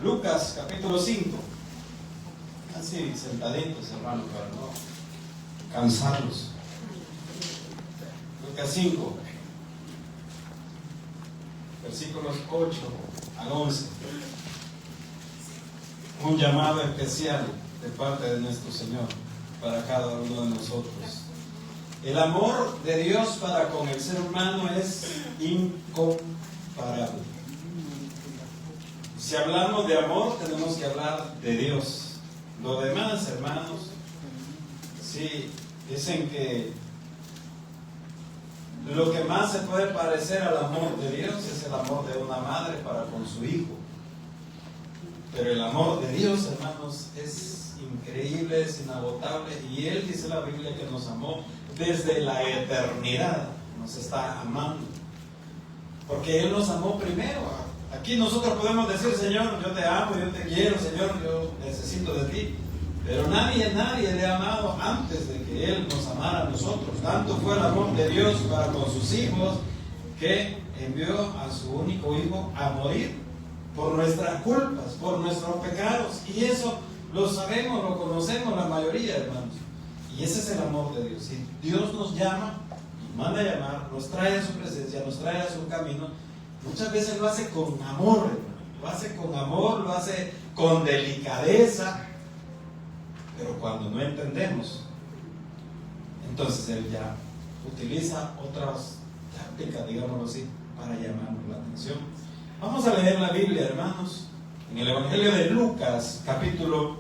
Lucas capítulo 5. Así sentaditos, hermanos, para no cansarlos. Lucas 5, versículos 8 al 11. Un llamado especial de parte de nuestro Señor para cada uno de nosotros. El amor de Dios para con el ser humano es incomparable. Si hablamos de amor, tenemos que hablar de Dios. Lo demás, hermanos, sí, dicen que lo que más se puede parecer al amor de Dios es el amor de una madre para con su hijo. Pero el amor de Dios, hermanos, es increíble, es inagotable. Y Él, dice la Biblia, que nos amó desde la eternidad. Nos está amando. Porque Él nos amó primero. Aquí nosotros podemos decir: Señor, yo te amo, yo te quiero, Señor, yo necesito de ti. Pero nadie le ha amado antes de que Él nos amara a nosotros. Tanto fue el amor de Dios para con sus hijos, que envió a su único hijo a morir por nuestras culpas, por nuestros pecados. Y eso lo sabemos, lo conocemos la mayoría, hermanos. Y ese es el amor de Dios. Si Dios nos llama, nos manda a llamar, nos trae a su presencia, nos trae a su camino, muchas veces lo hace con amor, hermano. Lo hace con amor, lo hace con delicadeza. Pero cuando no entendemos, entonces Él ya utiliza otras tácticas, digámoslo así, para llamarnos la atención. Vamos a leer la Biblia, hermanos, en el Evangelio de Lucas, capítulo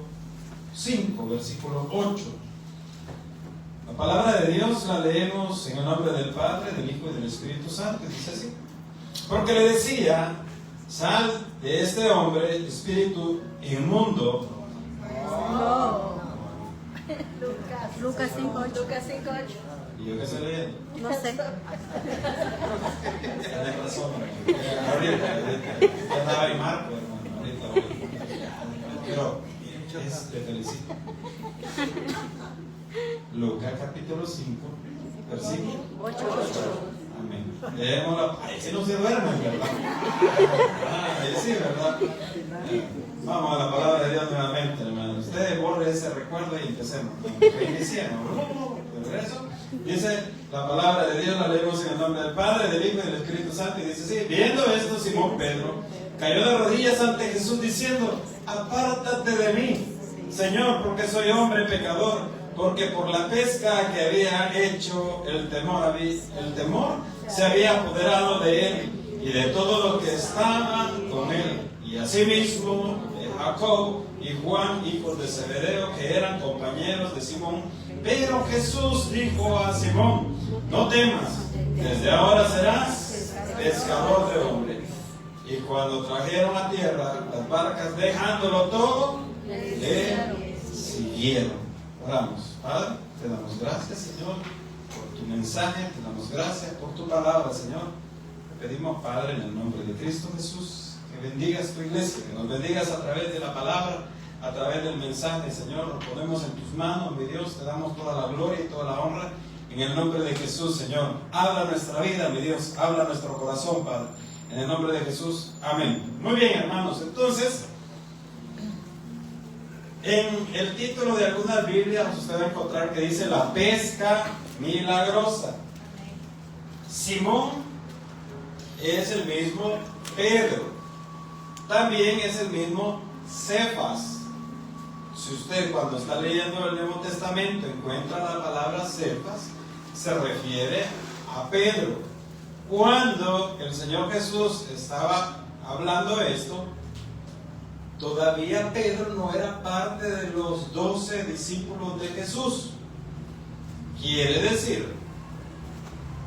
5, versículo 8. La palabra de Dios la leemos en el nombre del Padre, del Hijo y del Espíritu Santo. Dice así: porque le decía: sal de este hombre, espíritu inmundo. Lucas 5:8. ¿Y yo qué estoy leyendo? No sé. Tienes razón, ahorita. Ya andaba en Marco, hermano. Ahorita. Pero te felicito. Lucas capítulo 5, versículo 8. Amén. Leemos la. Ahí sí no se duermen, ¿verdad? Ahí sí, ¿verdad? Vamos a la palabra de Dios nuevamente, hermano. Ustedes borren ese recuerdo y empecemos. Reiniciemos. De regreso. Dice la palabra de Dios, la leemos en el nombre del Padre, del Hijo y del Espíritu Santo. Y dice así: viendo esto, Simón Pedro cayó de rodillas ante Jesús diciendo: apártate de mí, Señor, porque soy hombre pecador. Porque por la pesca que había hecho, el temor se había apoderado de él y de todos los que estaban con él. Y asimismo Jacob y Juan, hijos de Zebedeo, que eran compañeros de Simón. Pero Jesús dijo a Simón: no temas, desde ahora serás pescador de hombres. Y cuando trajeron a tierra las barcas, dejándolo todo, le siguieron. Oramos. Padre, te damos gracias, Señor, por tu mensaje, te damos gracias por tu palabra, Señor. Te pedimos, Padre, en el nombre de Cristo Jesús, que bendigas tu iglesia, que nos bendigas a través de la palabra, a través del mensaje, Señor. Nos ponemos en tus manos, mi Dios, te damos toda la gloria y toda la honra, en el nombre de Jesús, Señor. Habla nuestra vida, mi Dios, habla nuestro corazón, Padre, en el nombre de Jesús, amén. Muy bien, hermanos, entonces, en el título de algunas Biblias usted va a encontrar que dice: la pesca milagrosa. Simón es el mismo Pedro, también es el mismo Cefas. Si usted, cuando está leyendo el Nuevo Testamento, encuentra la palabra Cefas, se refiere a Pedro. Cuando el Señor Jesús estaba hablando esto, todavía Pedro no era parte de los 12 discípulos de Jesús. Quiere decir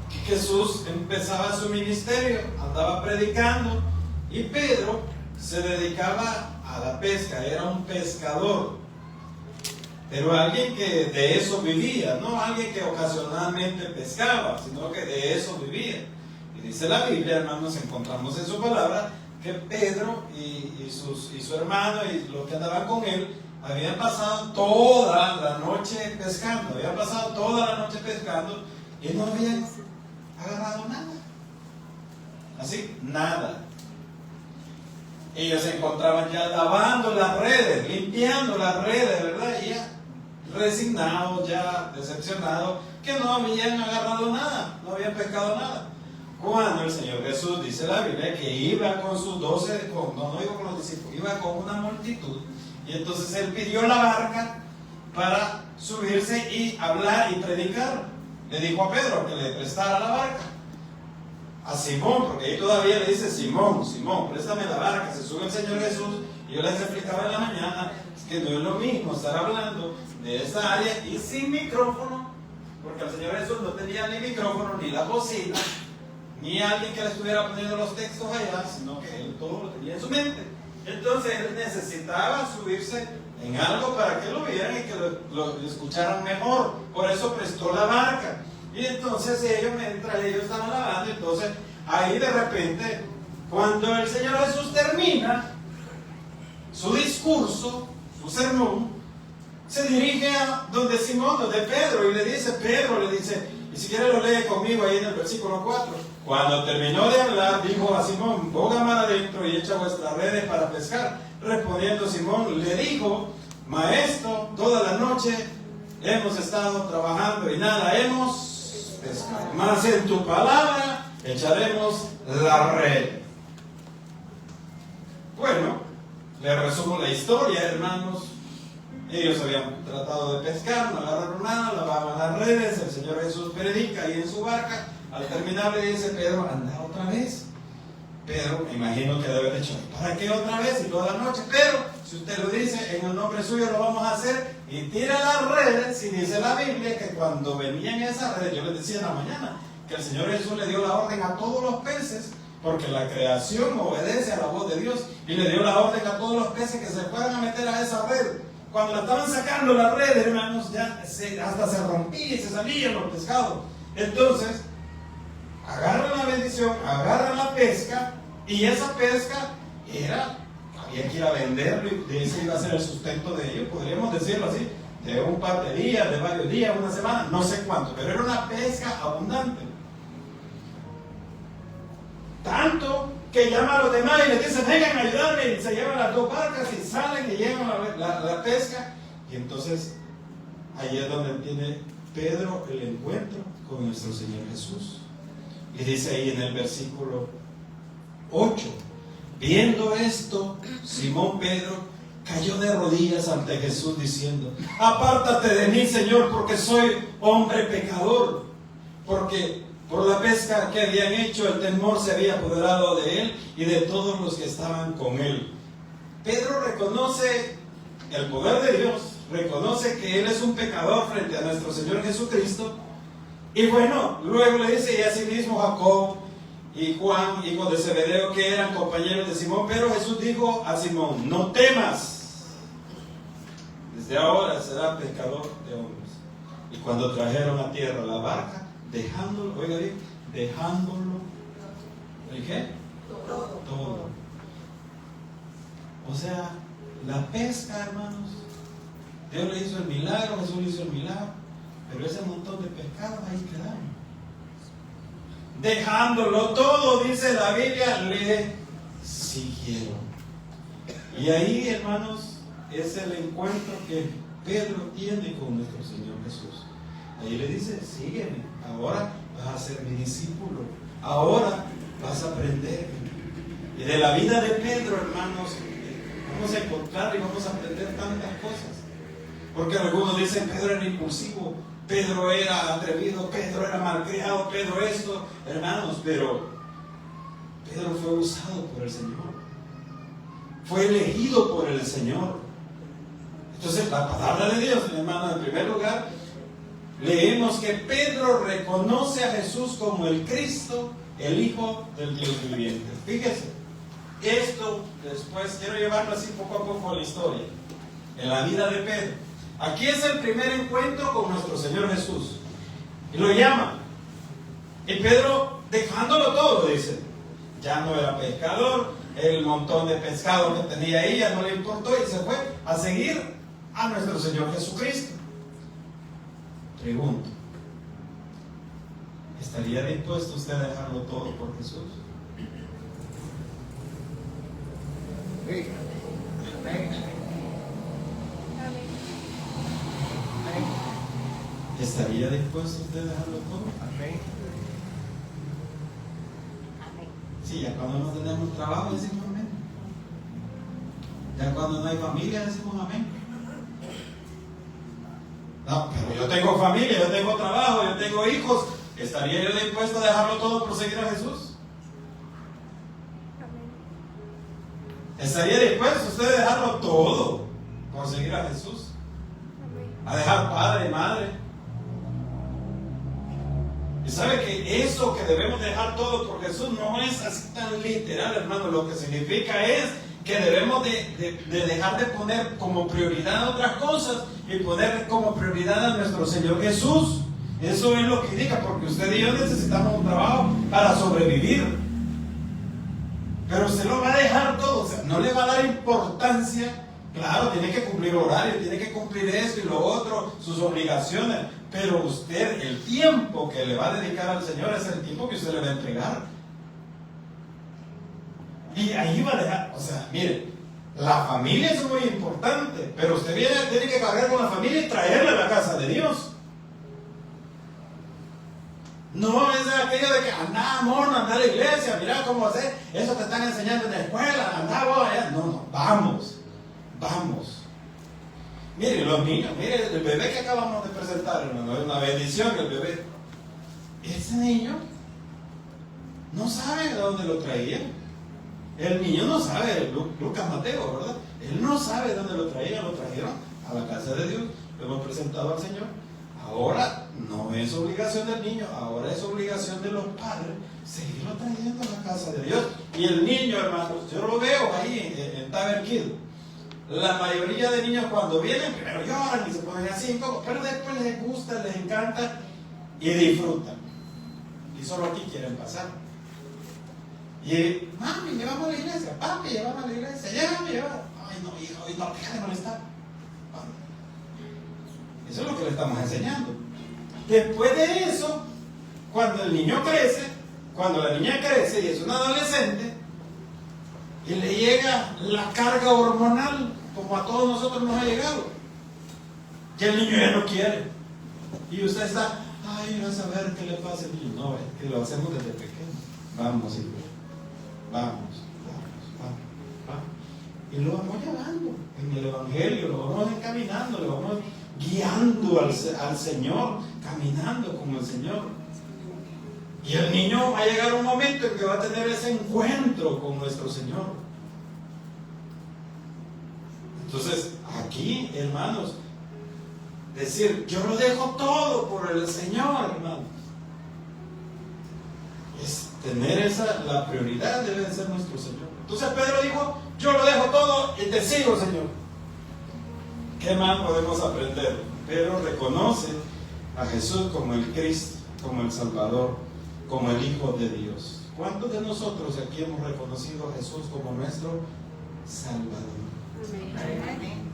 que Jesús empezaba su ministerio, andaba predicando, y Pedro se dedicaba a la pesca, era un pescador. Pero alguien que de eso vivía, no alguien que ocasionalmente pescaba, sino que de eso vivía. Y dice la Biblia, hermanos, encontramos en su palabra que Pedro y su hermano y los que andaban con él habían pasado toda la noche pescando, y no habían agarrado nada. Así, nada. Ellos se encontraban ya lavando las redes, limpiando las redes, ¿verdad? Y ya resignados, ya decepcionados, que no habían agarrado nada, no habían pescado nada. Cuando el Señor Jesús, dice la Biblia, que iba con sus 12, no iba con los discípulos, iba con una multitud, y entonces Él pidió la barca para subirse y hablar y predicar. Le dijo a Pedro que le prestara la barca. A Simón, porque ahí todavía le dice: Simón, Simón, préstame la barca. Se sube el Señor Jesús, y yo les explicaba en la mañana que no es lo mismo estar hablando de esta área y sin micrófono, porque el Señor Jesús no tenía ni micrófono, ni la bocina, ni alguien que le estuviera poniendo los textos allá, sino que Él todo lo tenía en su mente. Entonces Él necesitaba subirse en algo para que lo vieran y que lo escucharan mejor. Por eso prestó la barca. Y entonces ellos, mientras ellos estaban lavando, entonces ahí de repente, cuando el Señor Jesús termina su discurso, su sermón, se dirige a donde Simón, donde Pedro, y le dice, y si quiere lo lee conmigo ahí en el versículo 4. Cuando terminó de hablar, dijo a Simón: boga mar adentro y echa vuestras redes para pescar. Respondiendo Simón, le dijo: Maestro, toda la noche hemos estado trabajando y nada hemos pescado, mas en tu palabra echaremos la red. Bueno, le resumo la historia, hermanos. Ellos habían tratado de pescar, no agarraron nada, lavaban las redes. El Señor Jesús predica ahí en su barca. Al terminar le dice: Pedro, anda otra vez. Pedro, me imagino que debe haber dicho: ¿para qué otra vez? Y toda la noche. Pero si usted lo dice, en el nombre suyo lo vamos a hacer. Y tira las redes. Si dice la Biblia que cuando venían esas redes, yo les decía en la mañana que el Señor Jesús le dio la orden a todos los peces, porque la creación obedece a la voz de Dios, y le dio la orden a todos los peces que se fueran a meter a esa red. Cuando la estaban sacando la red, hermanos, ya hasta se rompía y se salían los pescados. Entonces agarran la bendición, agarran la pesca, y esa pesca había que ir a venderlo, y ese iba a ser el sustento de ellos, podríamos decirlo así, de un par de días, de varios días, una semana, no sé cuánto, pero era una pesca abundante. Tanto que llama a los demás y les dice: vengan a ayudarme, y se llevan las dos barcas y salen y llevan la pesca. Y entonces ahí es donde tiene Pedro el encuentro con nuestro Señor Jesús. Y dice ahí en el versículo 8: viendo esto, Simón Pedro cayó de rodillas ante Jesús diciendo: apártate de mí, Señor, porque soy hombre pecador. Porque por la pesca que habían hecho, el temor se había apoderado de él y de todos los que estaban con él. Pedro reconoce el poder de Dios, reconoce que él es un pecador frente a nuestro Señor Jesucristo. Y bueno, luego le dice: y asimismo Jacob y Juan, hijos de Zebedeo, que eran compañeros de Simón. Pero Jesús dijo a Simón: no temas, desde ahora serás pescador de hombres. Y cuando trajeron a tierra la barca, dejándolo, oiga bien, dejándolo, ¿el qué? Todo. O sea, la pesca, hermanos, Dios le hizo el milagro, Jesús le hizo el milagro, pero ese montón de pescados ahí quedaron. Dejándolo todo, dice la Biblia, le siguieron. Y ahí, hermanos, es el encuentro que Pedro tiene con nuestro Señor Jesús. Ahí le dice: sígueme, ahora vas a ser mi discípulo, ahora vas a aprender. Y de la vida de Pedro, hermanos, vamos a encontrar y vamos a aprender tantas cosas. Porque algunos dicen: Pedro era impulsivo, Pedro era atrevido, Pedro era malcriado, Pedro esto. Hermanos, pero Pedro fue usado por el Señor, fue elegido por el Señor. Entonces, la palabra de Dios, hermanos, en primer lugar, leemos que Pedro reconoce a Jesús como el Cristo, el Hijo del Dios viviente. Fíjese, esto después quiero llevarlo así poco a poco a la historia, en la vida de Pedro. Aquí es el primer encuentro con nuestro Señor Jesús, y lo llama. Y Pedro, dejándolo todo, dice, ya no era pescador, el montón de pescado que tenía ahí ya no le importó, y se fue a seguir a nuestro Señor Jesucristo. Pregunto: ¿estaría dispuesto usted a dejarlo todo por Jesús? ¿Estaría dispuesto usted a dejarlo todo? Sí, ya cuando no tenemos trabajo decimos amén. Ya cuando no hay familia decimos amén. No, pero yo tengo familia, yo tengo trabajo, yo tengo hijos. ¿Estaría yo dispuesto a dejarlo todo por seguir a Jesús? ¿Estaría dispuesto usted a dejarlo todo por seguir a Jesús? A dejar padre y madre. Y sabe que eso que debemos dejar todo por Jesús no es así tan literal, hermano. Lo que significa es que debemos de dejar de poner como prioridad otras cosas y poner como prioridad a nuestro Señor Jesús. Eso es lo que indica, porque usted y yo necesitamos un trabajo para sobrevivir. Pero usted lo va a dejar todo, o sea, no le va a dar importancia. Claro, tiene que cumplir horario, tiene que cumplir esto y lo otro, sus obligaciones. Pero usted, el tiempo que le va a dedicar al Señor es el tiempo que usted le va a entregar. Y ahí va a dejar, o sea, mire, la familia es muy importante, pero usted tiene que cargar con la familia y traerla a la casa de Dios. No es aquello de que anda, mono, anda a la iglesia, mira cómo hacer, eso te están enseñando en la escuela, anda vos allá. No, vamos. Mire, los niños, mire, el bebé que acabamos de presentar, hermano, es una bendición el bebé. Ese niño no sabe de dónde lo traían. El niño no sabe, Lucas Mateo, ¿verdad? Él no sabe de dónde lo traían, lo trajeron a la casa de Dios, lo hemos presentado al Señor. Ahora no es obligación del niño, ahora es obligación de los padres seguirlo trayendo a la casa de Dios. Y el niño, hermanos, yo lo veo ahí en Taber Kid. La mayoría de niños cuando vienen, primero lloran y se ponen así, pero después les gusta, les encanta y disfrutan. Y solo aquí quieren pasar. Y, mami, llevamos a la iglesia, papi, llevamos a la iglesia, llévame. Ay, no, hijo, no, deja de molestar. Eso es lo que le estamos enseñando. Después de eso, cuando el niño crece, cuando la niña crece y es un adolescente, y le llega la carga hormonal, como a todos nosotros nos ha llegado, que el niño ya no quiere. Y usted está, ay, vas a ver qué le pasa al niño. No, es que lo hacemos desde pequeño. Vamos, hijo, vamos. Y lo vamos llevando en el Evangelio, lo vamos encaminando, lo vamos guiando al Señor, caminando como el Señor. Y el niño va a llegar un momento en que va a tener ese encuentro con nuestro Señor. Entonces, aquí, hermanos, decir, yo lo dejo todo por el Señor, hermanos, es tener la prioridad debe de ser nuestro Señor. Entonces Pedro dijo, yo lo dejo todo y te sigo, Señor. ¿Qué más podemos aprender? Pedro reconoce a Jesús como el Cristo, como el Salvador, como el Hijo de Dios. ¿Cuántos de nosotros aquí hemos reconocido a Jesús como nuestro Salvador? Amén.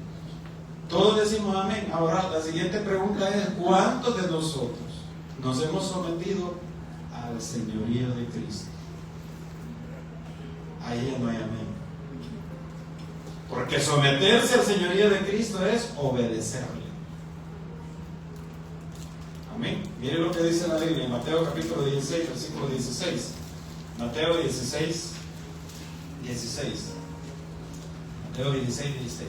Todos decimos amén. Ahora la siguiente pregunta es, ¿cuántos de nosotros nos hemos sometido al señorío de Cristo? Ahí ya no hay amén. Porque someterse al señorío de Cristo es obedecerle. Amén. Mire lo que dice la Biblia en Mateo capítulo 16, versículo 16. Mateo 16, 16. Mateo 16, 16.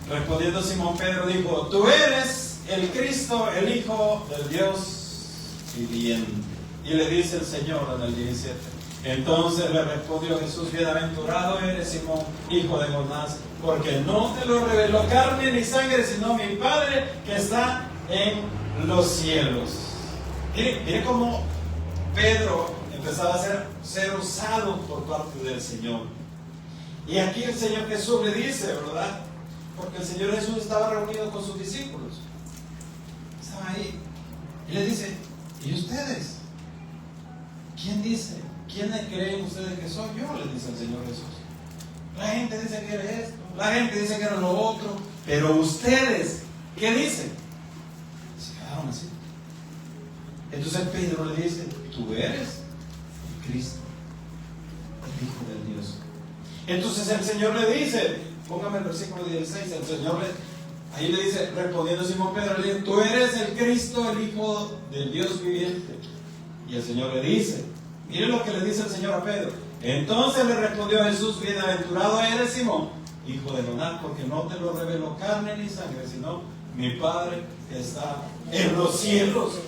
Respondiendo Simón Pedro dijo, tú eres el Cristo, el Hijo del Dios viviente. Y le dice el Señor en el 17. Entonces le respondió Jesús, bienaventurado eres Simón, hijo de Jonás, porque no te lo reveló carne ni sangre, sino mi Padre que está en los cielos. Mire cómo Pedro empezaba a ser usado por parte del Señor. Y aquí el Señor Jesús le dice, ¿verdad? Porque el Señor Jesús estaba reunido con sus discípulos. Estaba ahí. Y les dice, ¿y ustedes? ¿Quién dice? ¿Quiénes creen ustedes que soy yo? Les dice el Señor Jesús. La gente dice que era esto, la gente dice que era lo otro, pero ustedes, ¿qué dicen? Se quedaron así. Entonces Pedro le dice, tú eres el Cristo, el Hijo del Dios Entonces el Señor le dice, póngame el versículo 16, el Señor ahí le dice, respondiendo Simón Pedro, le dice, tú eres el Cristo, el Hijo del Dios viviente. Y el Señor le dice, mire lo que le dice el Señor a Pedro. Entonces le respondió Jesús, bienaventurado eres Simón, hijo de Jonás, porque no te lo reveló carne ni sangre, sino mi Padre que está en los cielos.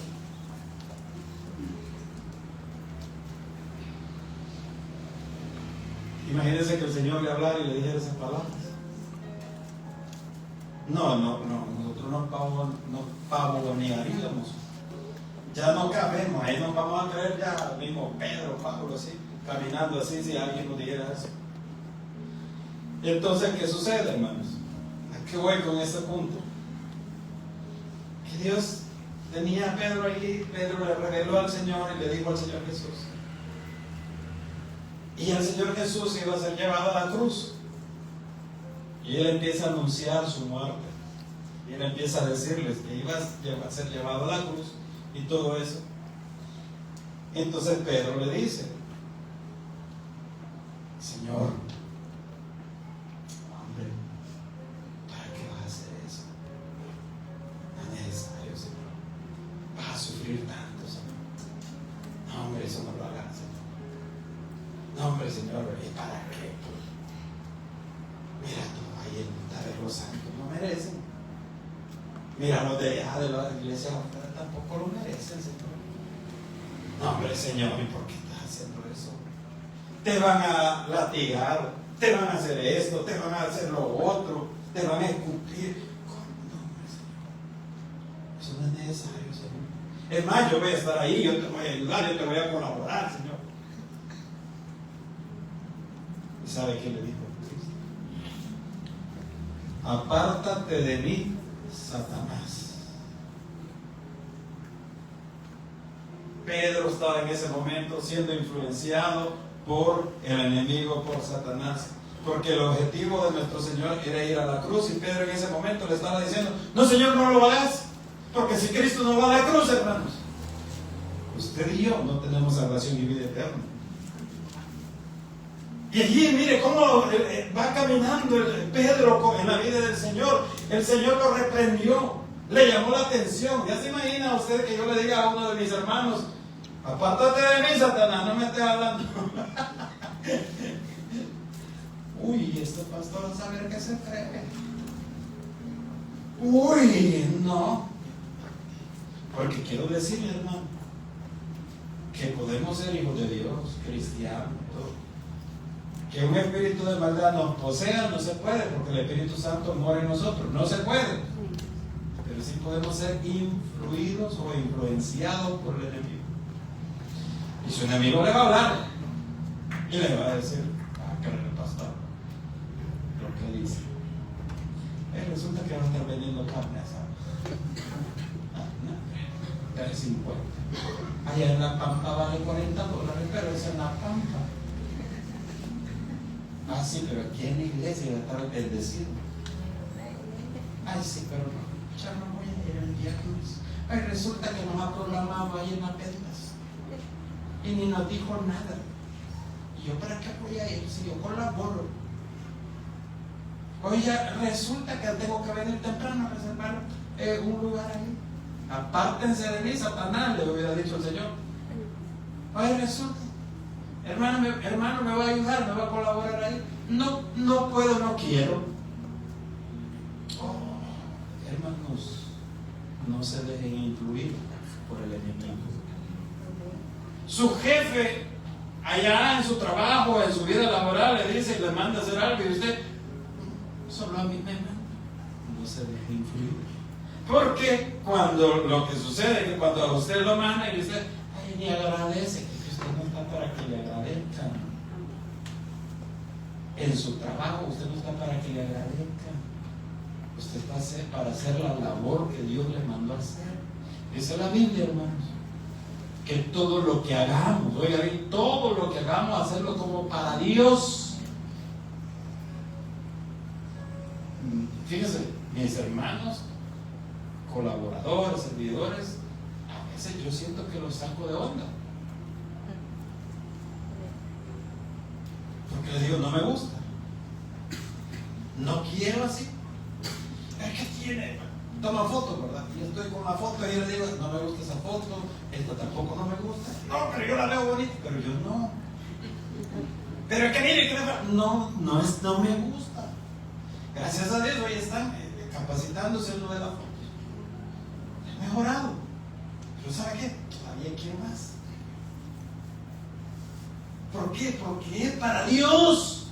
Imagínense que el Señor le hablara y le dijera esas palabras. No, nosotros nos pavonearíamos. Ya no cabemos, ahí nos vamos a creer ya mismo Pedro, Pablo, así, caminando así, si alguien nos dijera eso. Entonces, ¿qué sucede, hermanos? ¿A qué voy con este punto? Que Dios tenía a Pedro ahí, Pedro le reveló al Señor y le dijo al Señor Jesús. Y el Señor Jesús iba a ser llevado a la cruz. Y Él empieza a anunciar su muerte. Y Él empieza a decirles que iba a ser llevado a la cruz y todo eso. Entonces Pedro le dice, Señor, hombre, ¿para qué vas a hacer eso? No es necesario, Señor. Vas a sufrir tanto, Señor. No, hombre, eso no lo hagas, Señor. No, hombre, Señor, ¿y para qué? Mira, tú ahí en los santos no merecen. Mira, los de allá de la iglesia tampoco lo merecen, Señor. No, hombre, Señor, ¿y por qué estás haciendo eso? Te van a latigar, te van a hacer esto, te van a hacer lo otro, te van a escupir. No, hombre, Señor. Eso no es necesario, Señor. Es más, yo voy a estar ahí, yo te voy a ayudar, yo te voy a colaborar, Señor. ¿Y sabe qué le dijo Cristo? Apártate de mí, Satanás. Pedro estaba en ese momento siendo influenciado por el enemigo, por Satanás, porque el objetivo de nuestro Señor era ir a la cruz, y Pedro en ese momento le estaba diciendo, no, Señor, no lo hagas, porque si Cristo no va a la cruz, hermanos, usted y yo no tenemos salvación y vida eterna. Y allí, mire cómo va caminando Pedro en la vida del Señor. El Señor lo reprendió, le llamó la atención. Ya se imagina usted que yo le diga a uno de mis hermanos, apártate de mí, Satanás, no me estés hablando. Uy, este pastor a saber qué se cree. Uy, no. Porque quiero decirle, hermano, que podemos ser hijos de Dios, cristianos, todo. Que un espíritu de maldad nos posea no se puede, porque el Espíritu Santo mora en nosotros, no se puede. Pero sí podemos ser influidos o influenciados por el enemigo. Y su enemigo le va a hablar y le va a decir, creer el pastor lo que dice. Resulta que va a estar vendiendo carne, ¿sabes? No, 3.50. Allá en la Pampa vale $40, pero es en la Pampa. Ah, sí, pero aquí en la iglesia va a estar bendecido. Ay, sí, pero no, ya no voy a ir el viernes. Ay, resulta que nos ha programado ahí en las ventas y ni nos dijo nada. ¿Y yo para qué voy a ir si yo colaboro? Oye, resulta que tengo que venir temprano a reservar un lugar ahí. Apártense de mí, Satanás, le hubiera dicho el Señor. Oye, resulta, hermano, me va a ayudar, me va a colaborar ahí. No puedo, no quiero. Oh, hermanos, no se dejen influir por el enemigo. Su jefe, allá en su trabajo, en su vida laboral, le dice y le manda a hacer algo, y usted, solo a mí me manda. No se deje influir. Porque cuando lo que sucede es que cuando a usted lo manda y usted, ay, ni agradece, que usted no está para que le agradezcan. En su trabajo usted no está para que le agradezcan. Usted está para hacer la labor que Dios le mandó a hacer. Esa es la Biblia, hermanos. Que todo lo que hagamos, oiga bien, todo lo que hagamos, hacerlo como para Dios. Fíjense, mis hermanos, colaboradores, servidores, a veces yo siento que los saco de onda. Porque les digo, no me gusta. No quiero así. Es que tiene, toma fotos, ¿verdad? Yo estoy con la foto y yo le digo, no me gusta esa foto, esta tampoco no me gusta. No, pero yo la veo bonita, pero yo no. Pero es que mire, que no me gusta. Gracias a Dios hoy están capacitándose en lo de la foto. He mejorado. Pero ¿sabe qué? Todavía quiero más. ¿Por qué? Porque es para Dios.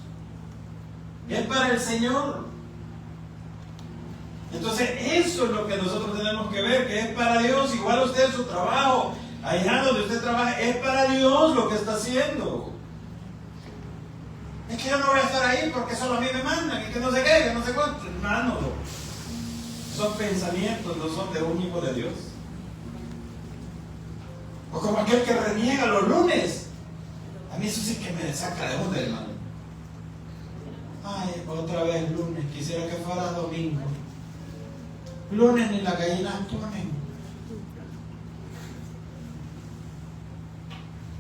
Es para el Señor. Entonces eso es lo que nosotros tenemos que ver, que es para Dios. Igual usted su trabajo, allá donde usted trabaja, es para Dios lo que está haciendo. Es que yo no voy a estar ahí porque solo a mí me mandan y que no sé qué, que no sé cuánto. Hermano, son pensamientos, no son de un hijo de Dios. O como aquel que reniega los lunes. A mí eso sí que me saca de onda, hermano. Ay, otra vez lunes, quisiera que fuera domingo. Lunes ni las gallinas ponen.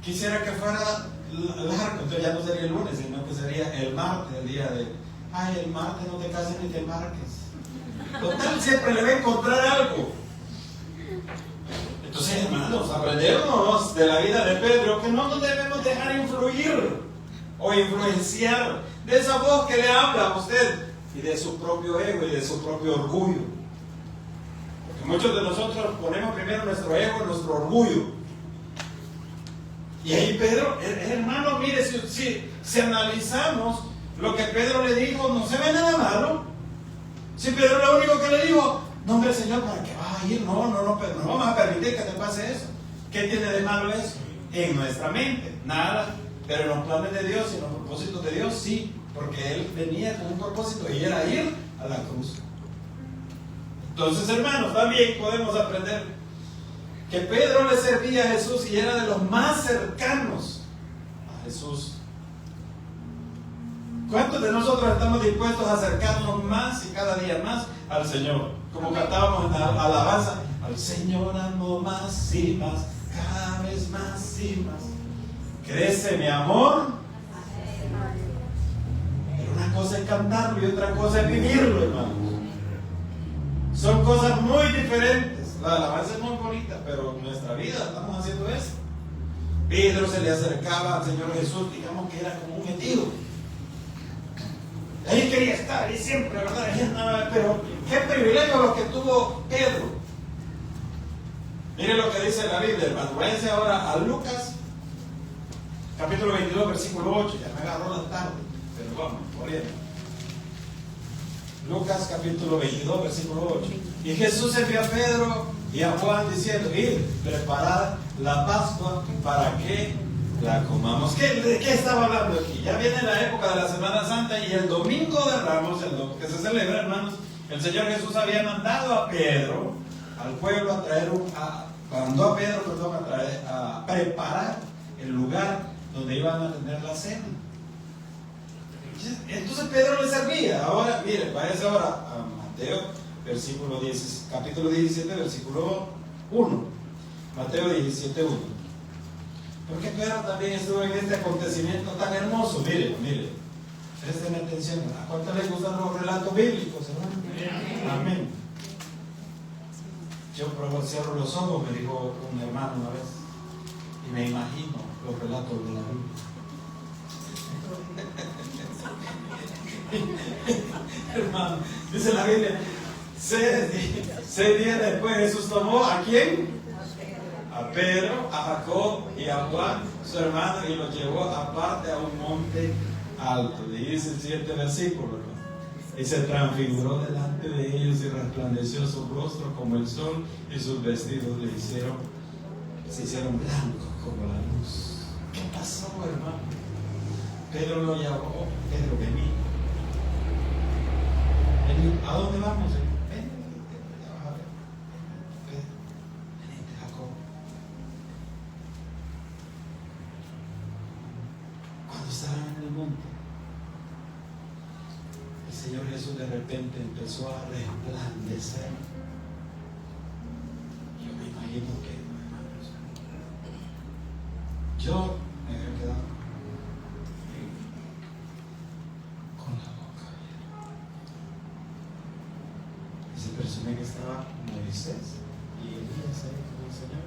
Quisiera que fuera largo, entonces ya no sería el lunes, sino que sería el martes, el día de, ay, el martes no te cases ni te marques. Total, siempre le va a encontrar algo. Entonces, hermanos, aprendemos de la vida de Pedro que no nos debemos dejar influir o influenciar de esa voz que le habla a usted y de su propio ego y de su propio orgullo. Porque muchos de nosotros ponemos primero nuestro ego, nuestro orgullo. Y ahí Pedro, hermano, mire, si analizamos lo que Pedro le dijo, no se ve nada malo. Si Pedro lo único que le dijo, no, hombre, Señor, ¿para qué vas a ir? No vamos a permitir que te pase eso. ¿Qué tiene de malo eso? En nuestra mente, nada. Pero en los planes de Dios y en los propósitos de Dios, sí. Porque Él venía con un propósito y era ir a la cruz. Entonces, hermanos, también podemos aprender que Pedro le servía a Jesús y era de los más cercanos a Jesús. ¿Cuántos de nosotros estamos dispuestos a acercarnos más y cada día más al Señor? Como cantábamos en la alabanza, al Señor amo más y más, cada vez más y más. Crece mi amor. Pero una cosa es cantarlo y otra cosa es vivirlo, hermanos. Son cosas muy diferentes. La alabanza es muy bonita, pero en nuestra vida estamos haciendo eso. Pedro se le acercaba al Señor Jesús, digamos que era como un metido. Ahí quería estar, ahí siempre, ¿verdad? Pero qué privilegio lo que tuvo Pedro. Mire lo que dice la Biblia, hermano. Váyanse ahora a Lucas, capítulo 22, versículo 8. Ya me agarró la tarde, pero vamos, corriendo. Lucas, capítulo 22, versículo 8. Y Jesús envió a Pedro y a Juan diciendo, id, preparad la Pascua para que la comamos. ¿De qué estaba hablando aquí? Ya viene la época de la Semana Santa y el domingo de Ramos, el que se celebra, hermanos, el Señor Jesús había mandado a Pedro, al pueblo, a traer a preparar el lugar donde iban a tener la cena. Entonces Pedro le servía. Ahora, mire, váyase ahora a Mateo, capítulo 17, versículo 1. Mateo 17, 1. Porque Pedro también estuvo en este acontecimiento tan hermoso. Mire, presten atención. ¿A cuánto les gustan los relatos bíblicos, hermano? Amén. Yo cierro los ojos, me dijo un hermano una vez, y me imagino los relatos de la Biblia. Hermano, dice la Biblia, 6 días después Jesús tomó ¿a quién? A Pedro, a Jacob y a Juan, su hermano, y los llevó aparte a un monte alto. Y dice el siguiente versículo, hermano. Y se transfiguró delante de ellos y resplandeció su rostro como el sol, y sus vestidos se hicieron blancos como la luz. ¿Qué pasó, hermano? Pedro lo llamó, Pedro, vení. ¿A dónde vamos? Ven, Jacob. Cuando estaban en el monte, el Señor Jesús de repente empezó a resplandecer. Yo me imagino que, hermanos, yo me había quedado con la boca abierta. Pero se ve que estaba Moisés y Elías ahí con el Señor.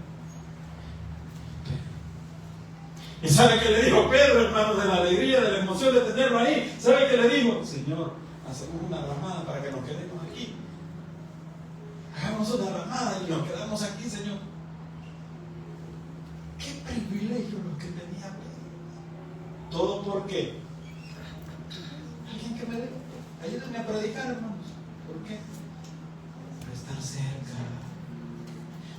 ¿Y sabe qué le dijo Pedro, hermano, de la alegría, de la emoción de tenerlo ahí? ¿Sabe qué le dijo? Señor, hacemos una ramada para que nos quedemos aquí. Hagamos una ramada y nos quedamos aquí, Señor. Qué privilegio lo que tenía Pedro. ¿Todo por qué? Alguien que me ayúdenme a predicar, hermanos. ¿Por qué? Por estar cerca.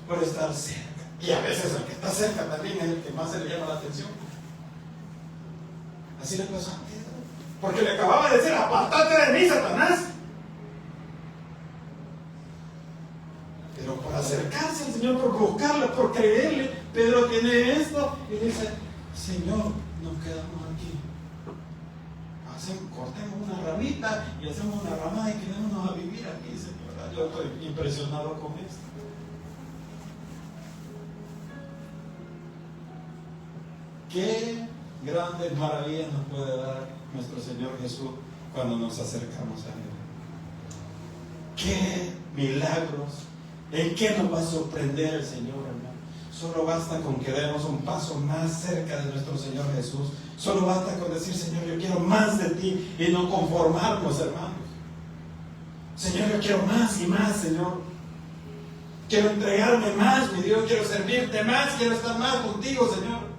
Por estar cerca. Y a veces el que está cerca también es el que más se le llama la atención. Así le pasó a Pedro. Porque le acababa de decir: apártate de mí, Satanás. Pero por acercarse al Señor, por buscarle, por creerle, Pedro tiene esto y dice: Señor, nos quedamos aquí. Cortemos una ramita y hacemos una ramada y quedémonos a vivir aquí, Señor. Yo estoy impresionado con esto. Qué grandes maravillas nos puede dar nuestro Señor Jesús cuando nos acercamos a Él. Qué milagros. ¿En qué nos va a sorprender el Señor, hermano? Solo basta con que demos un paso más cerca de nuestro Señor Jesús. Solo basta con decir: Señor, yo quiero más de ti, y no conformarnos, hermanos. Señor, yo quiero más y más, Señor. Quiero entregarme más, mi Dios. Quiero servirte más. Quiero estar más contigo, Señor.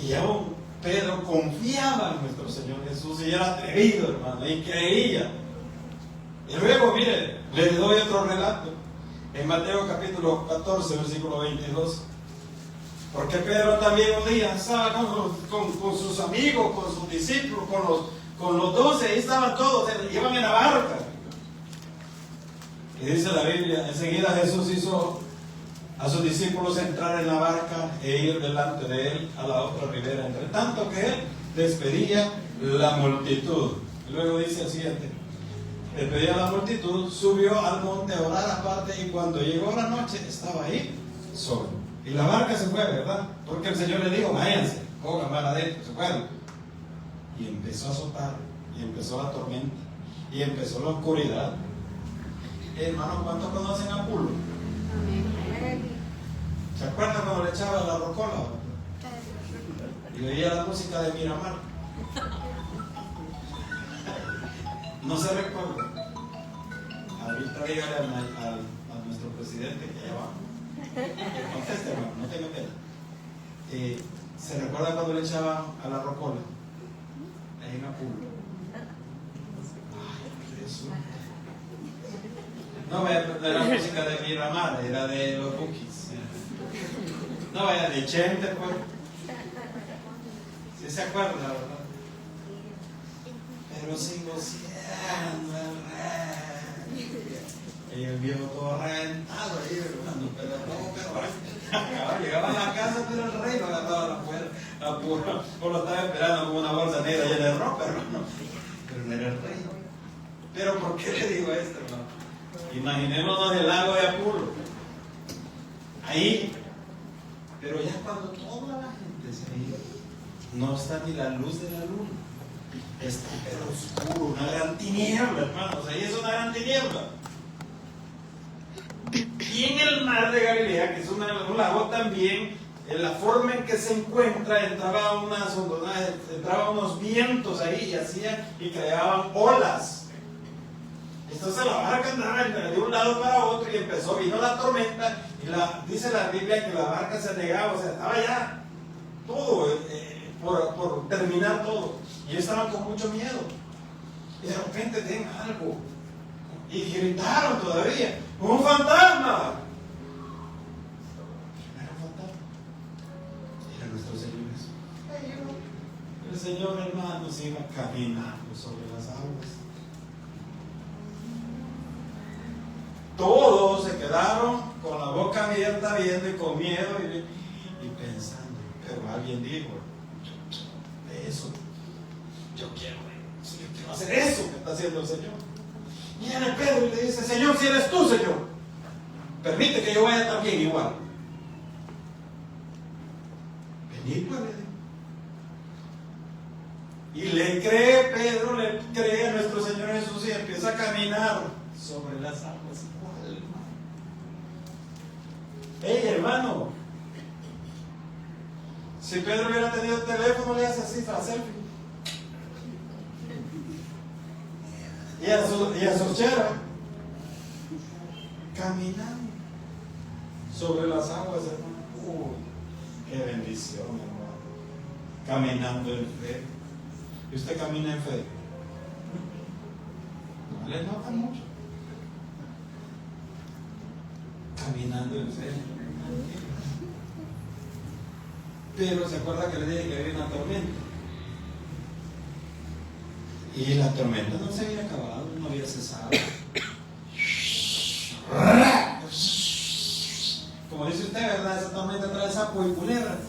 Y aún Pedro confiaba en nuestro Señor Jesús y era atrevido, hermano, y creía. Y luego, mire, les doy otro relato en Mateo capítulo 14, versículo 22. Porque Pedro también un día estaba con sus amigos, con sus discípulos, con los 12, ahí estaban todos, iban en la barca. Y dice la Biblia: enseguida Jesús hizo a sus discípulos entrar en la barca e ir delante de él a la otra ribera, entre tanto que él despedía la multitud. Y luego dice el siguiente: despedía a la multitud, subió al monte a orar aparte, y cuando llegó la noche estaba ahí solo. Y la barca se fue, ¿verdad? Porque el Señor le dijo: váyanse, pongan mar adentro. Se fueron. Y empezó a azotar, y empezó la tormenta, y empezó la oscuridad. Hermano, ¿cuántos conocen a Pulo? ¿Se acuerdan cuando le echaba la rocola? Y veía la música de Miramar. No se recuerda. Ahorita dígale a nuestro presidente que allá va. Conteste, hermano, no tenga pena. ¿Se recuerda cuando le echaba a la rocola? Ahí en Apulo. Ay, Jesús. No vaya a la música de Miramar, era de los Bukis. No vaya de Chente, pues. Si se acuerda, ¿verdad? Pero sigo siendo el rey. Y el viejo todo reventado ahí, hermano. Pero llegaba a la casa, pero el rey lo agarraba a la puerta. O lo estaba esperando con una bolsa negra llena de ropa, hermano. Pero no era el rey. Pero ¿por qué le digo esto, hermano? Imaginémonos el lago de Apulo. Ahí. Pero ya cuando toda la gente se ha ido, no está ni la luz de la luna. Está pero oscuro, una gran tiniebla, hermanos. Ahí es una gran tiniebla. Y en el mar de Galilea, que es un lago también, en la forma en que se encuentra, entraban unos vientos ahí y hacían y creaban olas. Entonces la barca andaba de un lado para otro y vino la tormenta y dice la Biblia que la barca se negaba, o sea, estaba ya todo por terminar todo. Y ellos estaban con mucho miedo. Y de repente ven algo. Y gritaron todavía: ¡un fantasma! No era un fantasma. Era nuestro Señor Jesús. El Señor, hermanos, iba caminando sobre las aguas. Todos se quedaron con la boca abierta viendo y con miedo y pensando. Pero alguien dijo: eso, yo quiero hacer eso que está haciendo el Señor. Y viene Pedro y le dice: Señor, si eres tú, Señor, permite que yo vaya también igual. Vení, pues, le dijo. Y le cree, Pedro le cree a nuestro Señor Jesús y empieza a caminar sobre las aguas. ¡Igual, hermano! ¡Ey, hermano! Si Pedro hubiera tenido el teléfono, le hace así para selfie. Y a su chera, caminando sobre las aguas, hermano. ¡Uy! ¡Qué bendición, hermano! Caminando en fe. ¿Y usted camina en fe? No le nota mucho. Caminando en fe. Pero se acuerda que le dije que había una tormenta. Y la tormenta no se había acabado, no había cesado. Como dice usted, ¿verdad? Esa tormenta trae sapo y culebra.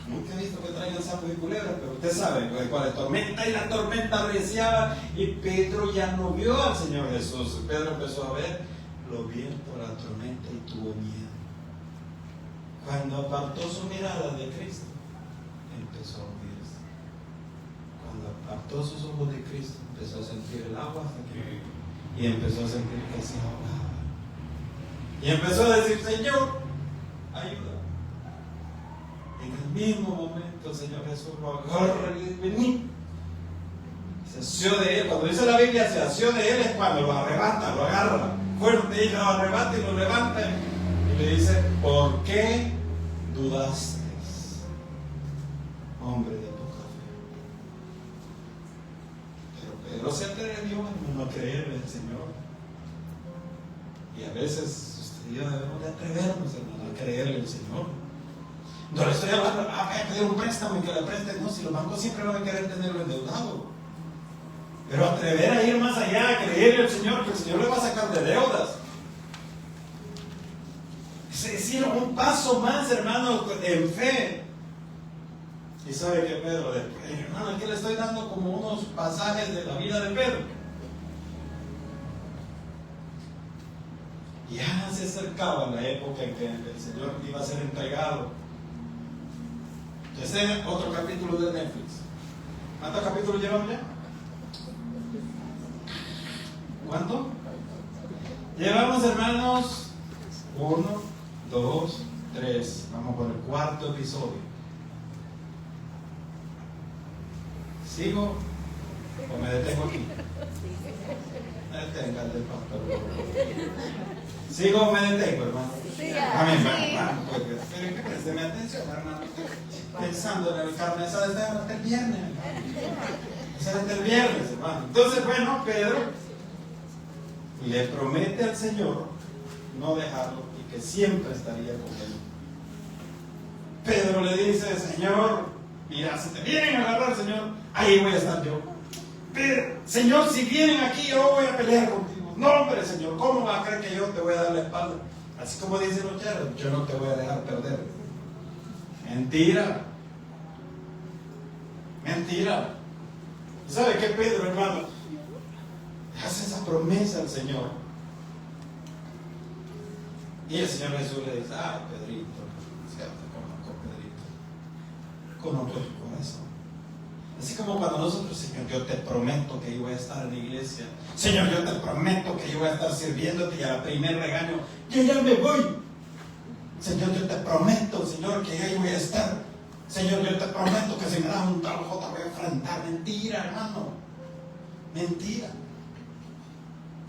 Nunca he visto que traigan sapos y culebras, pero usted sabe cuál es tormenta, y la tormenta arreciaba y Pedro ya no vio al Señor Jesús. Pedro empezó a ver los vientos, la tormenta y tuvo miedo. Cuando apartó su mirada de Cristo, empezó a hundirse. Cuando apartó sus ojos de Cristo, empezó a sentir el agua hasta que, y empezó a sentir que se ahogaba. Y empezó a decir: Señor, ayuda. En el mismo momento el Señor Jesús lo agarra y dice: vení. Se asió de él. Cuando dice la Biblia se asió de él, es cuando lo arrebata, lo agarra fuerte y lo arrebata y lo levanta y le dice: ¿por qué dudaste, hombre de poca fe? Pero Pedro se atrevió a creerle al Señor. Y a veces usted y yo debemos de atrevernos, hermano, a creerle al Señor. No le estoy hablando, voy a pedir un préstamo y que le presten. No, si los bancos siempre van a querer tenerlo endeudado. Pero atrever a ir más allá, a creerle al Señor, que el Señor le va a sacar de deudas. Es decir, un paso más, hermano, en fe. Y sabe que Pedro, hermano, aquí le estoy dando como unos pasajes de la vida de Pedro. Ya se acercaba la época en que el Señor iba a ser entregado. Ese es otro capítulo de Netflix. ¿Cuántos capítulos llevamos ya? ¿Cuánto? Llevamos, hermanos, 1, 2, 3. Vamos por el cuarto episodio. ¿Sigo o me detengo aquí? Deténgate, pastor. ¿Sigo o me detengo, hermano? Amén, hermano. Pero que présteme atención, hermano. Pensando en el carne, esa desde hasta el viernes, esa desde el viernes, hermano. Entonces, bueno, Pedro le promete al Señor no dejarlo y que siempre estaría con él. Pedro le dice: Señor, mira, si te vienen a agarrar, Señor, ahí voy a estar yo. Pero, Señor, si vienen aquí, yo voy a pelear contigo. No, hombre, Señor, ¿cómo va a creer que yo te voy a dar la espalda? Así como dicen los charros, yo no te voy a dejar perder. Mentira. Mentira. ¿Sabe qué, Pedro, hermano? Hace esa promesa al Señor. Y el Señor Jesús le dice: ay, Pedrito, cierto, conozco Pedrito, conozco tu corazón. Así como cuando nosotros: Señor, yo te prometo que yo voy a estar en la iglesia. Señor, yo te prometo que yo voy a estar sirviéndote, y a la primer regaño, yo ya me voy. Señor, yo te prometo, Señor, que ahí voy a estar. Señor, yo te prometo que si me das un trabajo te voy a enfrentar. Mentira, hermano. Mentira.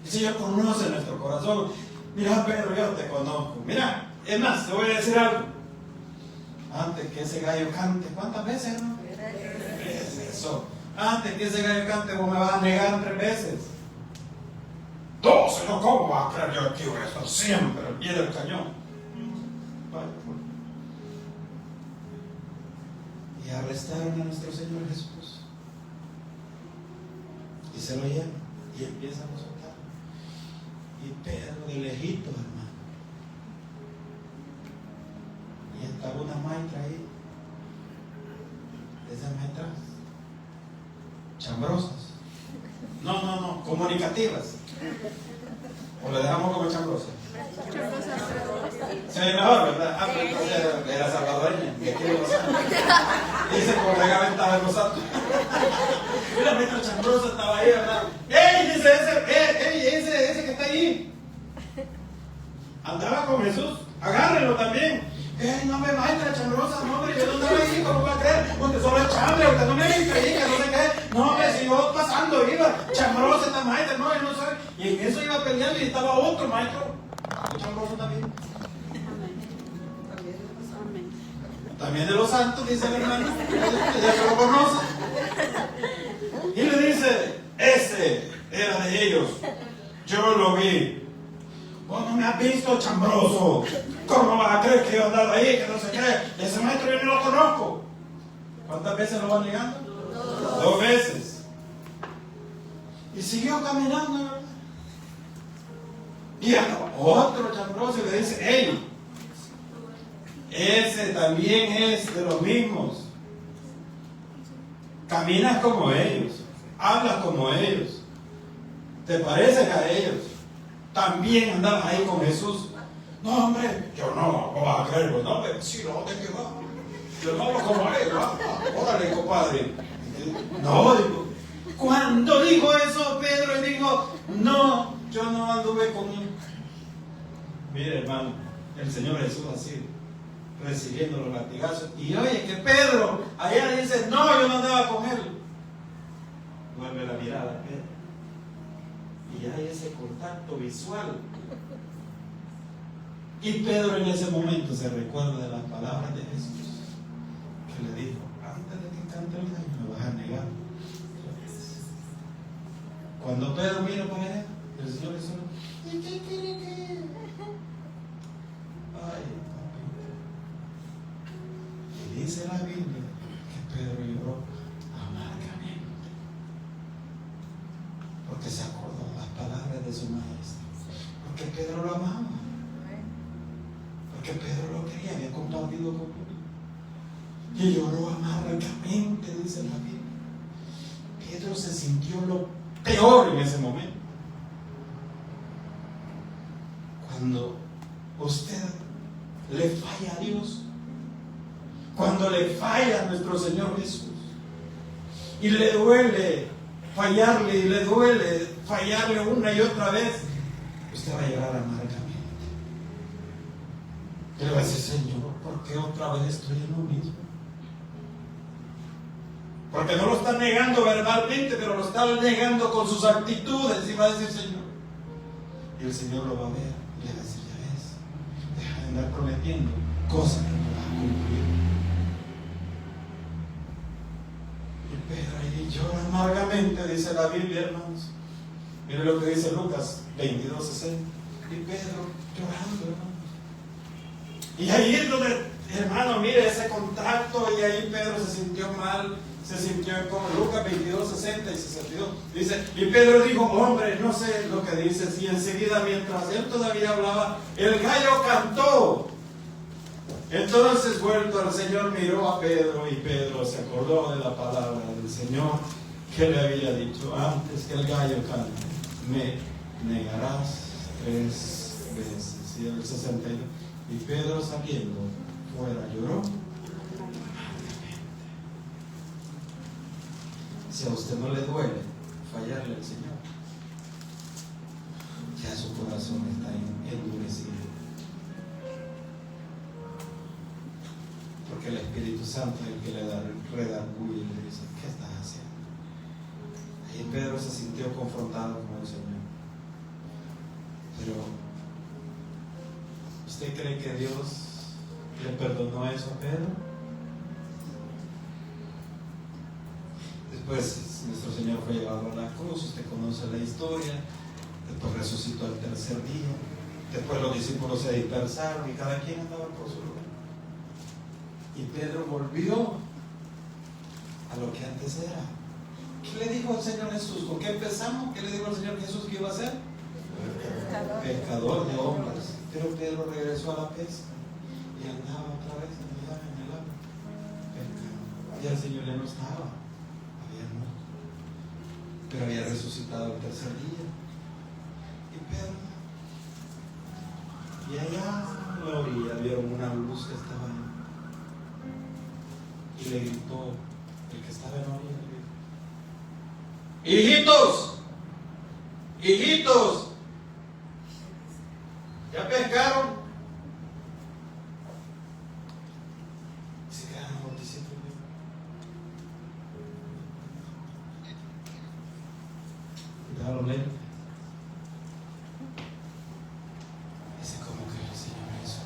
El Señor conoce nuestro corazón. Mira, Pedro, yo te conozco. Mira, es más, te voy a decir algo. Antes que ese gallo cante, ¿cuántas veces, hermano? 3 veces. Eso. Antes que ese gallo cante, vos me vas a negar 3 veces. 2, Señor, ¿cómo vas a creer yo aquí? Voy a estar siempre al pie del cañón. Y arrestaron a nuestro Señor Jesús y se lo llevan y empiezan a soltar. Y Pedro de lejito, hermano, y estaba una maestra ahí, de esas maestras chambrosas, no, comunicativas, o le dejamos como chambrosas. Se ve mejor, ¿verdad? Ah, pero entonces era salvadoreña, de aquí de Los Santos. Dice como le ventaja de Los Santos. la maestra chambrosa estaba ahí, ¿verdad? ¡Ey! Dice ese que está ahí. Andaba con Jesús. Agárrenlo también. No me maestra chambrosa, no, hombre, yo no andaba ahí, ¿cómo va a creer? Usted solo es chambre, usted no me creí, que no sé qué. No, hombre, si yo pasando iba, chambrosa esta maestra, no, yo no sé. Y en eso iba peleando y estaba otro maestro, chambroso también. También de los santos, dice el hermano, ya se lo conoce. Y le dice, ese era de ellos, yo lo vi. Vos no me has visto, chambroso. ¿Cómo vas a creer que yo andaba ahí, que no sé qué? Ese maestro yo no lo conozco. ¿Cuántas veces lo va negando? 2 veces. Y siguió caminando, ¿verdad? Y otro chambroso y le dice, hey, ese también es de los mismos. Caminas como ellos, hablas como ellos, te pareces a ellos. También andabas ahí con Jesús. No, hombre, yo no vas a creer, no, hombre, sí, no, de que va. Yo no hablo como él, órale, compadre. No, digo, cuando dijo eso Pedro y dijo, no, yo no anduve con él. Mire, hermano, el Señor Jesús así, recibiendo los latigazos. Y oye, que Pedro allá dice, no, yo no andaba con él. Vuelve la mirada a Pedro. Y hay ese contacto visual. Y Pedro en ese momento se recuerda de las palabras de Jesús, que le dijo, antes de que cante el gallo me vas a negar. Cuando Pedro mira para allá, el Señor Jesús, ¿y qué quiere que? Ay, papito. Y dice la Biblia que Pedro lloró amargamente, porque se acordó las palabras de su maestro, porque Pedro lo amaba, porque Pedro lo quería, había compartido con él, y lloró amargamente, dice la Biblia. Pedro se sintió lo peor en ese momento. Cuando usted le falla a Dios, cuando le falla a nuestro Señor Jesús, y le duele fallarle, y le duele fallarle una y otra vez, usted va a llorar amargamente. Y le va a decir, Señor, ¿por qué otra vez estoy en lo mismo? Porque no lo está negando verbalmente, pero lo está negando con sus actitudes, y va a decir, Señor. Y el Señor lo va a ver y le va a decir, ya ves, deja de andar prometiendo cosas que no vas a cumplir. Y Pedro ahí llora amargamente, dice la Biblia, hermanos. Mire lo que dice Lucas 22:60. Y Pedro llorando, hermanos. Y ahí es donde, hermano, mire ese contacto, y ahí Pedro se sintió mal, se sintió como Lucas 22:60 y 62. Dice, y Pedro dijo, hombre, no sé lo que dices, y enseguida mientras él todavía hablaba, el gallo cantó. Entonces vuelto el Señor miró a Pedro, y Pedro se acordó de la palabra del Señor que le había dicho, antes que el gallo cante, me negarás 3 veces. Y el 62. Y Pedro saliendo fuera lloró. Si a usted no le duele fallarle al Señor, ya su corazón está endurecido. Porque el Espíritu Santo es el que le da redarguye y le dice, ¿qué estás haciendo? Ahí Pedro se sintió confrontado con el Señor. Pero ¿usted cree que Dios le perdonó eso a Pedro? Después nuestro Señor fue llevado a la cruz, usted conoce la historia. Después resucitó al 3er día. Después los discípulos se dispersaron y cada quien andaba por su lugar. Y Pedro volvió a lo que antes era. ¿Qué le dijo el Señor Jesús? ¿Con qué empezamos? ¿Qué le dijo el Señor Jesús que iba a ser? Pescador de hombres. Pero Pedro regresó a la pesca y andaba otra vez en el agua, pescando. Ya el Señor ya no estaba, había muerto, pero había resucitado el 3er día. Y Pedro, y allá en la orilla vieron una luz que estaba ahí, y le gritó, el que estaba en la orilla, hijitos, hijitos, ¿ya pescaron? Se quedan los discípulos. Déjalo leer. Dice como que el Señor Jesús.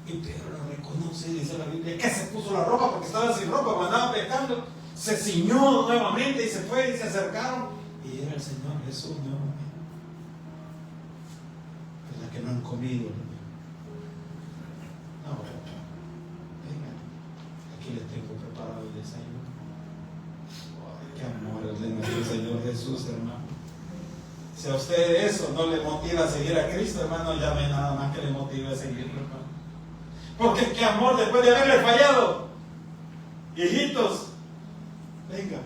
Y Pedro lo reconoce y dice la Biblia que se puso la ropa porque estaba sin ropa, cuando andaba pescando. Se ciñó nuevamente y se fue y se acercaron. Y era el Señor Jesús nuevamente. Es la que no han comido. No, venga, aquí les tengo preparado el desayuno. Ay, qué amor el de nuestro Señor Jesús, hermano. Si a usted eso no le motiva a seguir a Cristo, hermano, ya no hay nada más que le motive a seguirlo, hermano. Porque qué amor después de haberle fallado. Hijitos, venga,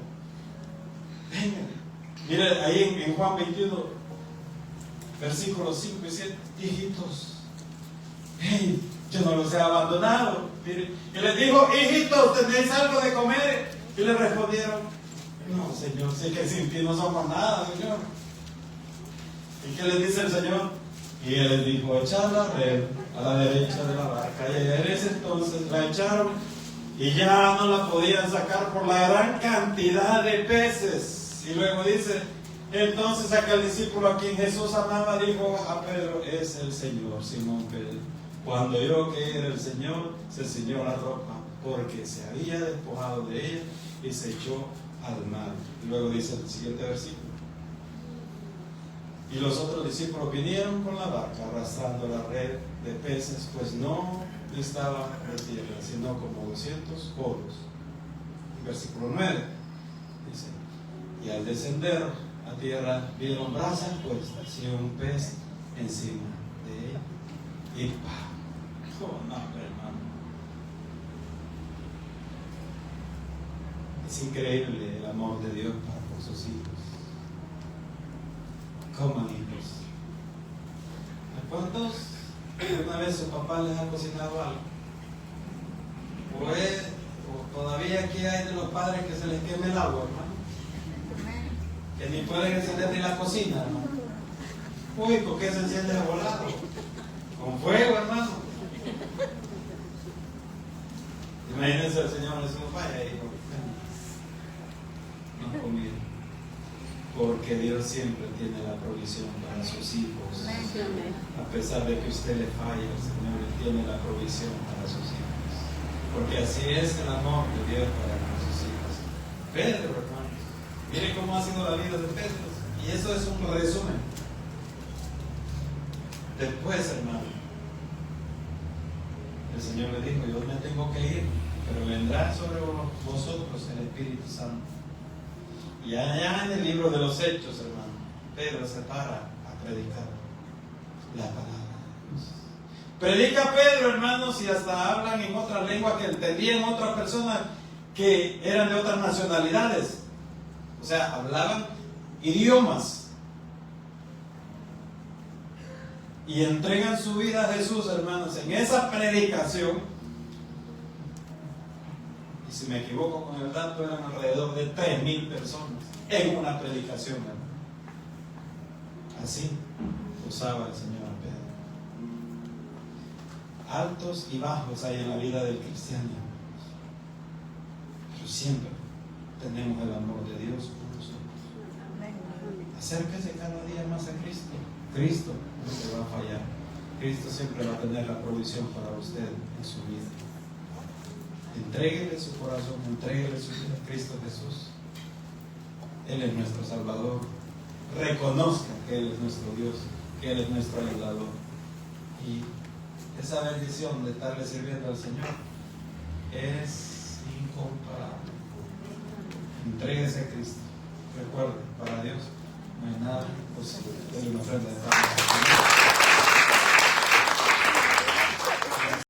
venga. Mire ahí en Juan 21, versículos 5 y 7, hijitos, hey, yo no los he abandonado. Mire, y les dijo, hijitos, ¿tenéis algo de comer? Y le respondieron, no, Señor, sé que sin ti no somos nada, Señor. ¿Y qué les dice el Señor? Y él les dijo, echad la red a la derecha de la barca. Y en ese entonces la echaron y ya no la podían sacar por la gran cantidad de peces. Y luego dice, entonces aquel discípulo a quien Jesús amaba dijo a Pedro, es el Señor, Simón Pedro. Cuando oyó que era el Señor, se ciñó la ropa porque se había despojado de ella y se echó al mar. Y luego dice el siguiente versículo. Y los otros discípulos vinieron con la barca arrastrando la red de peces, pues no estaba de tierra, sino como 200 codos. Y versículo 9 dice, y al descender a tierra vieron brasas puestas y un pez encima de ella. Y ¡pam! ¡Oh, no, hermano! Es increíble el amor de Dios para con sus hijos. Coman, hijos. ¿A cuántos una vez su papá les ha cocinado algo? O todavía aquí hay de los padres que se les queme el agua, hermano. Que ni pueden encender ni la cocina, hermano. Uy, ¿con qué se enciende el volado? Con fuego, hermano. Imagínense el Señor Jesús, vaya, hijo. No comida. Porque Dios siempre tiene la provisión para sus hijos. A pesar de que usted le falle, el Señor tiene la provisión para sus hijos. Porque así es el amor de Dios para sus hijos. Pedro, hermano, mire cómo ha sido la vida de Pedro. Y eso es un resumen. Después, hermano, el Señor le dijo, yo me tengo que ir, pero vendrá sobre vosotros el Espíritu Santo. Y allá en el libro de los Hechos, hermano, Pedro se para a predicar la palabra de Dios. Predica Pedro, hermanos, y hasta hablan en otra lengua que entendían otras personas que eran de otras nacionalidades. O sea, hablaban idiomas. Y entregan su vida a Jesús, hermanos, en esa predicación. Y si me equivoco con el dato, eran alrededor de 3,000 personas en una predicación, hermano. Así usaba el Señor a Pedro. Altos y bajos hay en la vida del cristiano, pero siempre tenemos el amor de Dios por nosotros. Acérquese cada día más a Cristo. Cristo no se va a fallar. Cristo siempre va a tener la provisión para usted en su vida. Entréguele su corazón, entréguele su vida a Cristo Jesús. Él es nuestro Salvador. Reconozca que Él es nuestro Dios, que Él es nuestro ayudador. Y esa bendición de estarle sirviendo al Señor es incomparable. Entréguese a Cristo. Recuerde, para Dios no hay nada imposible. Denle una ofrenda de paz.